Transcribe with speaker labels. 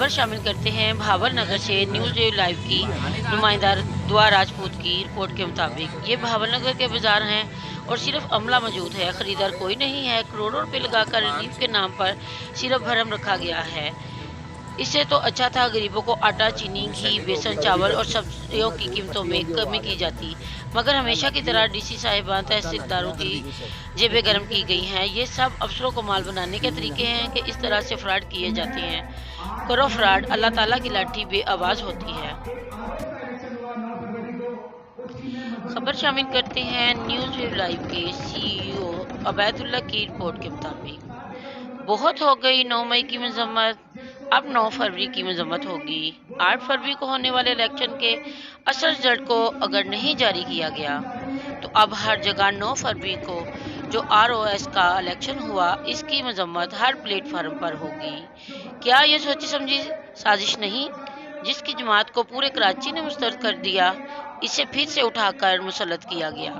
Speaker 1: खबर शामिल करते हैं भावर नगर से। न्यूज़ लाइव की नुमाइंदा दुआ राजपूत की रिपोर्ट के मुताबिक ये भावर नगर के बाजार हैं और सिर्फ अमला मौजूद है, खरीदार कोई नहीं है। करोड़ों रुपए लगाकर रिलीफ के नाम पर सिर्फ भरम रखा गया है। इससे तो अच्छा था गरीबों को आटा, चीनी, घी, बेसन, चावल और सब्जियों की कीमतों में कमी की जाती, मगर हमेशा की तरह डीसी साहिबान तहसीलदारों की जेबें गर्म की गई हैं। ये सब अफसरों को माल बनाने के तरीके हैं कि इस तरह से फ्रॉड किए जाते हैं। करो फ्रॉड, अल्लाह ताला की लाठी बेआवाज होती है। खबर शामिल करते हैं न्यूज़ वेब लाइव के सीईओ अबैदुल्ला की रिपोर्ट के मुताबिक बहुत हो गई 9 मई की मजम्मत, अब 9 फरवरी की मजम्मत होगी। 8 फरवरी को होने वाले इलेक्शन के असल रिजल्ट को अगर नहीं जारी किया गया तो अब हर जगह 9 फरवरी को जो आरओएस का इलेक्शन हुआ इसकी मजम्मत हर प्लेटफार्म पर होगी। क्या ये सोची समझी साजिश नहीं, जिसकी जमात को पूरे कराची ने मुस्तरद कर दिया, इसे फिर से उठाकर मुसल्लत किया गया।